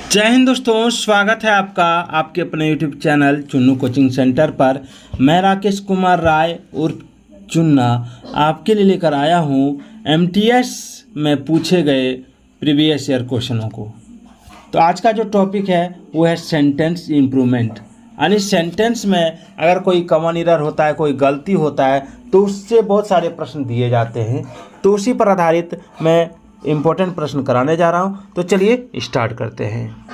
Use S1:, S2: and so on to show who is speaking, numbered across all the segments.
S1: जय हिंद दोस्तों, स्वागत है आपका आपके अपने YouTube channel Chunnu coaching centre पर। मैं राकेश कुमार राय उर्फ चुन्ना आपके लिए लेकर आया हूँ एमटीएस में पूछे गए प्रीवियस ईयर क्वेश्चनों को। तो आज का जो टॉपिक है वो है सेंटेंस इम्प्रूवमेंट। यानी सेंटेंस में अगर कोई कॉमन एरर होता है, कोई गलती होता है, तो उससे बहुत सारे प्रश्न दिए जाते हैं। तो उसी पर आधारित मैं इम्पोर्टेंट प्रश्न कराने जा रहा हूँ। तो चलिए स्टार्ट करते हैं।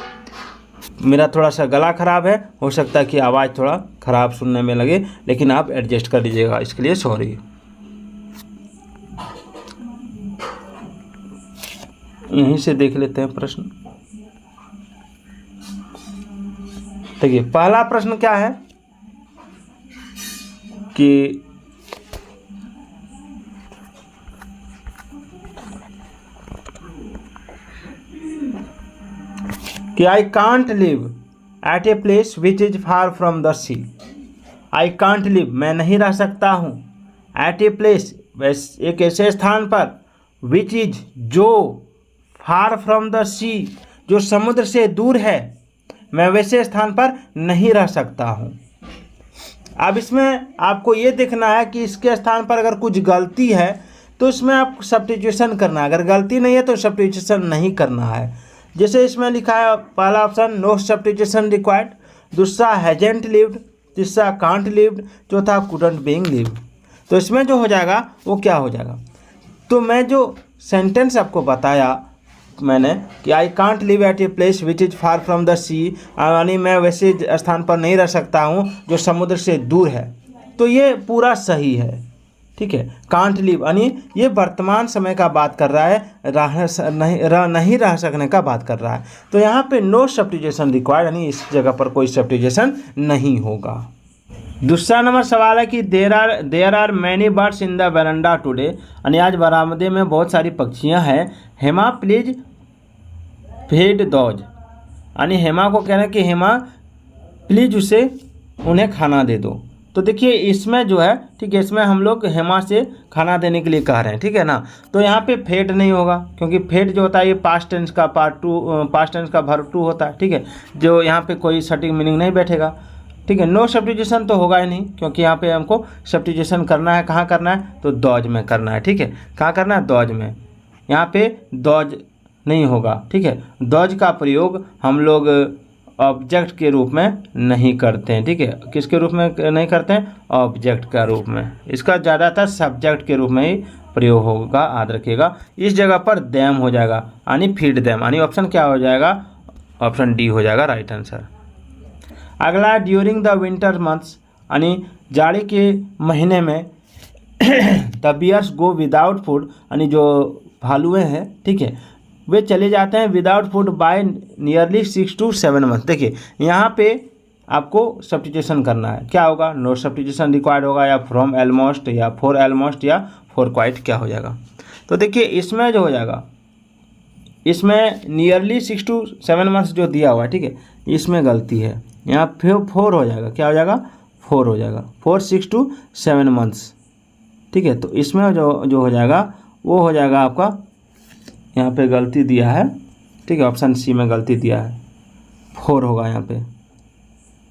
S1: मेरा थोड़ा सा गला ख़राब है, हो सकता है कि आवाज़ थोड़ा ख़राब सुनने में लगे, लेकिन आप एडजस्ट कर लीजिएगा, इसके लिए सॉरी। यहीं से देख लेते हैं प्रश्न। देखिए, पहला प्रश्न क्या है कि I can't live at a place which is far from the sea. I can't live, मैं नहीं रह सकता हूँ, एट ए प्लेस, एक ऐसे स्थान पर, विच इज, जो, फार फ्रॉम द सी, जो समुद्र से दूर है, मैं वैसे स्थान पर नहीं रह सकता हूँ। अब इसमें आपको ये देखना है कि इसके स्थान पर अगर कुछ गलती है तो इसमें आपको सब्स्टिट्यूशन करना है, अगर गलती नहीं है तो सब्स्टिट्यूशन नहीं करना है। जैसे इसमें लिखा है पहला ऑप्शन नो सब्स्टिट्यूशन रिक्वायर्ड, दूसरा हैजेंट लिव्ड, तीसरा कांट लिव्ड, चौथा कुडंट बीइंग लिव्ड। तो इसमें जो हो जाएगा वो क्या हो जाएगा, तो मैं जो सेंटेंस आपको बताया मैंने कि I can't live at a place which is far from the sea, यानी मैं वैसे स्थान पर नहीं रह सकता हूँ जो समुद्र से दूर है, तो ये पूरा सही है। ठीक है, कांट लिव यानी ये वर्तमान समय का बात कर रहा है, नहीं रह सकने का बात कर रहा है। तो यहाँ पे नो सब्स्टिट्यूशन रिक्वायर्ड, यानी इस जगह पर कोई सब्स्टिट्यूशन नहीं होगा। दूसरा नंबर सवाल है कि there are many birds in the verandah today, यानी आज बरामदे में बहुत सारी पक्षियाँ हैं। हेमा प्लीज फीड दोज, यानी हेमा को कहना है कि हेमा प्लीज उन्हें खाना दे दो। तो देखिए इसमें जो है, ठीक है, इसमें हम लोग हेमा से खाना देने के लिए कह रहे हैं, ठीक है ना। तो यहाँ पे फेड नहीं होगा, क्योंकि फेड जो होता है ये पास्ट टेंस का पास्ट टेंस का वर्ब टू होता है, ठीक है, जो यहाँ पे कोई सटीक मीनिंग नहीं बैठेगा। ठीक है, नो सब्स्टिट्यूशन तो होगा ही नहीं, क्योंकि यहाँ पे हमको सब्स्टिट्यूशन करना है, कहाँ करना है, तो दौज में करना है। ठीक है, कहाँ करना है, दौज में। यहाँ पे दौज नहीं होगा। ठीक है, दौज का प्रयोग हम लोग ऑब्जेक्ट के रूप में नहीं करते हैं। ठीक है, किसके रूप में नहीं करते हैं, ऑब्जेक्ट का रूप में। इसका ज़्यादातर सब्जेक्ट के रूप में ही प्रयोग होगा, याद रखिएगा। इस जगह पर दैम हो जाएगा, यानी फीड दैम, यानी ऑप्शन क्या हो जाएगा, ऑप्शन डी हो जाएगा राइट आंसर। अगला ड्यूरिंग द विंटर मंथ्स, यानी जाड़े के महीने में the bears go without food, यानी जो भालुएँ हैं, ठीक है, वे चले जाते हैं without food by nearly 6 to 7 month. देखिए यहाँ पे आपको सब्स्टिट्यूशन करना है, क्या होगा, नो सब्स्टिट्यूशन रिक्वायर्ड होगा, या फ्रॉम ऑलमोस्ट, या फॉर ऑलमोस्ट, या फॉर क्वाइट, क्या हो जाएगा। तो देखिए इसमें जो हो जाएगा, इसमें नियरली 6 to 7 मंथ्स जो दिया हुआ है, ठीक है, इसमें गलती है, यहाँ फिर 4 हो जाएगा, क्या हो जाएगा, 4 हो जाएगा, 4 6 to 7 मंथ्स। ठीक है, तो इसमें जो हो जाएगा वो हो जाएगा आपका, यहाँ पे गलती दिया है, ठीक है, ऑप्शन सी में गलती दिया है, 4 होगा यहाँ पे,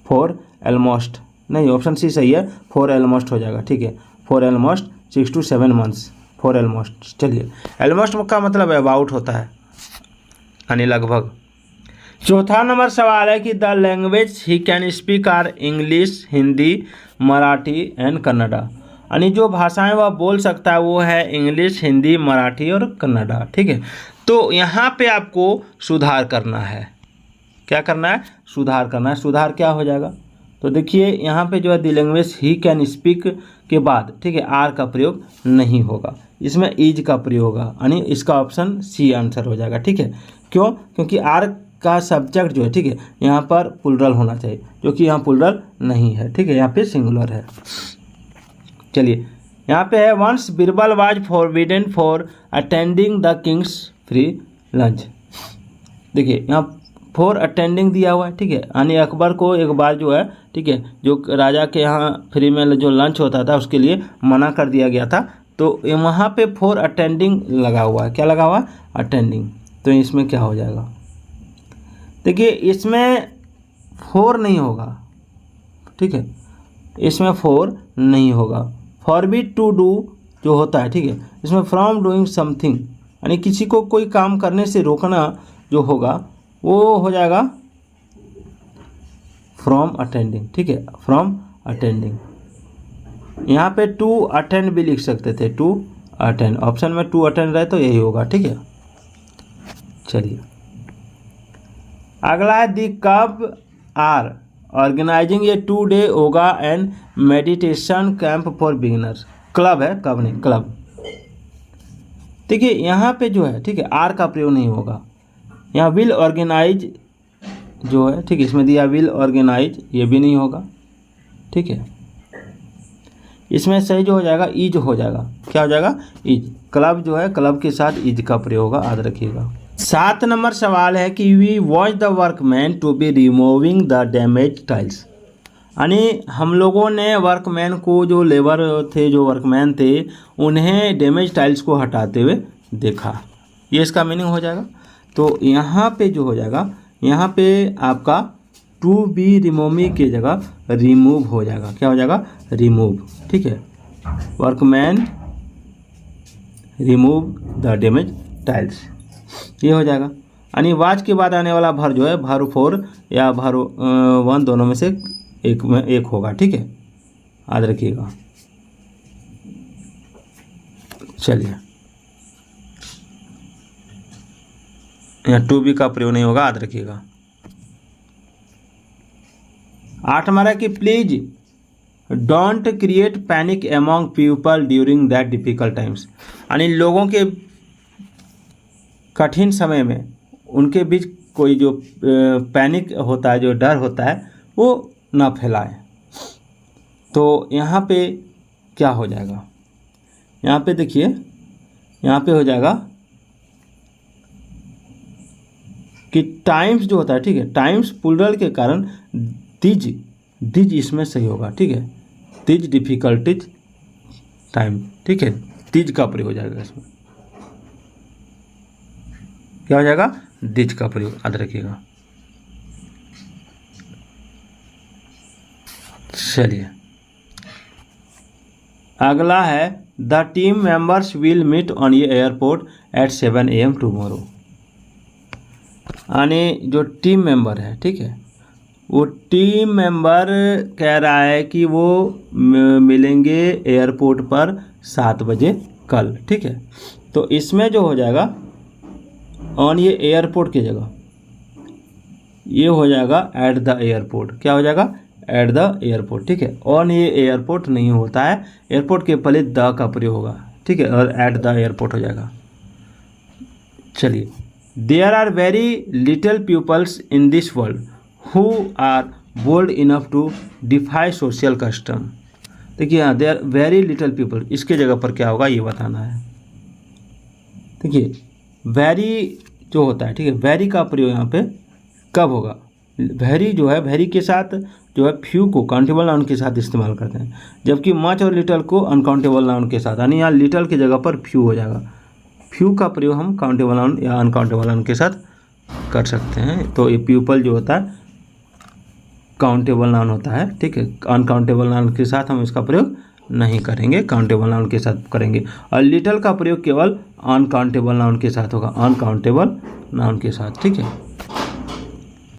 S1: 4 ऑलमोस्ट नहीं, ऑप्शन सी सही है, 4 ऑलमोस्ट हो जाएगा। ठीक है, 4 ऑलमोस्ट 6 to 7 मंथ्स, 4 ऑलमोस्ट। चलिए, ऑलमोस्ट का मतलब अबाउट होता है, यानी लगभग। चौथा नंबर सवाल है कि the language he can speak are English, Hindi, Marathi and Kannada, यानी जो भाषाएं वह बोल सकता है वो है इंग्लिश, हिंदी, मराठी और कन्नड़ा। ठीक है, तो यहाँ पे आपको सुधार करना है, क्या करना है, सुधार करना है। सुधार क्या हो जाएगा, तो देखिए यहाँ पे जो है the language he can speak के बाद, ठीक है, आर का प्रयोग नहीं होगा, इसमें इज का प्रयोग होगा, यानी इसका ऑप्शन सी आंसर हो जाएगा। ठीक है, क्यों, क्योंकि आर का सब्जेक्ट जो है, ठीक है, यहाँ पर प्लुरल होना चाहिए, जो कि यहाँ प्लुरल नहीं है। ठीक है, यहाँ पे सिंगुलर है। चलिए, यहाँ पे है once Birbal was forbidden for attending the king's free lunch. देखिए यहाँ फॉर अटेंडिंग दिया हुआ है, ठीक है, यानी अकबर को एक बार जो है, ठीक है, जो राजा के यहाँ फ्री में जो लंच होता था उसके लिए मना कर दिया गया था, तो वहाँ पे फॉर अटेंडिंग लगा हुआ है, क्या लगा हुआ है, अटेंडिंग। तो इसमें क्या हो जाएगा, देखिए इसमें फोर नहीं होगा, ठीक है, इसमें फोर नहीं होगा। फॉरबिड टू डू जो होता है, ठीक है, इसमें फ्रॉम डूइंग समथिंग, यानी किसी को कोई काम करने से रोकना जो होगा वो हो जाएगा फ्रॉम अटेंडिंग, ठीक है, फ्रॉम अटेंडिंग। यहाँ पे टू अटेंड भी लिख सकते थे, टू अटेंड, ऑप्शन में टू अटेंड रहे तो यही होगा, ठीक है। चलिए अगला है the cub are organizing a 2 day yoga and meditation camp for beginners. Club है, कब नहीं, क्लब। देखिए यहाँ पे जो है, ठीक है, आर का प्रयोग नहीं होगा। यहाँ विल ऑर्गेनाइज जो है, ठीक है, इसमें दिया विल ऑर्गेनाइज, ये भी नहीं होगा, ठीक है। इसमें सही जो हो जाएगा इज हो जाएगा, क्या हो जाएगा, इज। क्लब जो है, क्लब के साथ इज का प्रयोग होगा, याद रखिएगा। 7 नंबर सवाल है कि we watch the workman to be removing the damage tiles, यानी हम लोगों ने वर्कमैन को, जो लेबर थे, जो वर्कमैन थे, उन्हें डैमेज टाइल्स को हटाते हुए देखा, ये इसका मीनिंग हो जाएगा। तो यहाँ पे जो हो जाएगा, यहाँ पे आपका टू बी रिमूविंग की जगह रिमूव हो जाएगा, क्या हो जाएगा, रिमूव, ठीक है। Workman remove the damage tiles, ये हो जाएगा। यानी वाच के बाद आने वाला भर जो है, भर 4 या भर 1 दोनों में से एक में एक होगा, ठीक है, याद रखिएगा। चलिए यहाँ टू बी का प्रयोग नहीं होगा, याद रखिएगा। 8 हमारा कि please don't create panic among people during that difficult times, यानी लोगों के कठिन समय में उनके बीच कोई जो पैनिक होता है, जो डर होता है, वो ना फैलाए। तो यहाँ पे क्या हो जाएगा, यहाँ पे देखिए, यहाँ पे हो जाएगा कि टाइम्स जो होता है, ठीक है, टाइम्स प्लूरल के कारण दिज, दिज इसमें सही होगा, ठीक है, दिज डिफिकल्टीज टाइम, ठीक है, दिज का प्रयोग हो जाएगा, इसमें क्या हो जाएगा, दिज का प्रयोग, याद रखिएगा। चलिए अगला है the team members will meet on ये एयरपोर्ट एट 7 AM टुमारो, यानी जो टीम मेंबर है, ठीक है, वो टीम मेंबर कह रहा है कि वो मिलेंगे एयरपोर्ट पर 7 बजे कल, ठीक है। तो इसमें जो हो जाएगा ऑन ये एयरपोर्ट की जगह ये हो जाएगा एट द एयरपोर्ट, क्या हो जाएगा, एट द एयरपोर्ट, ठीक है। ऑन ये एयरपोर्ट नहीं होता है, एयरपोर्ट के पहले द का प्रयोग होगा, ठीक है, और एट द एयरपोर्ट हो जाएगा। चलिए there are very little peoples in this world who are bold enough to defy social custom. देखिए यहाँ देयर वेरी लिटिल पीपल, इसके जगह पर क्या होगा ये बताना है। देखिए वेरी जो होता है, ठीक है, वेरी का प्रयोग यहाँ पे कब होगा, वेरी जो है, वेरी के साथ जो है फ्यू को काउंटेबल नाउन के साथ इस्तेमाल करते हैं, जबकि मच और लिटल को अनकाउंटेबल नाउन के साथ, यानी यहाँ लिटल की जगह पर फ्यू हो जाएगा। फ्यू का प्रयोग हम काउंटेबल नाउन या अनकाउंटेबल नाउन के साथ कर सकते हैं। तो ये पीपल जो होता है काउंटेबल नाउन होता है, ठीक है, अनकाउंटेबल नाउन के साथ हम इसका प्रयोग नहीं करेंगे, काउंटेबल नाउन के साथ करेंगे। और लिटल का प्रयोग केवल अनकाउंटेबल नाउन के साथ होगा, अनकाउंटेबल नाउन के साथ, ठीक है।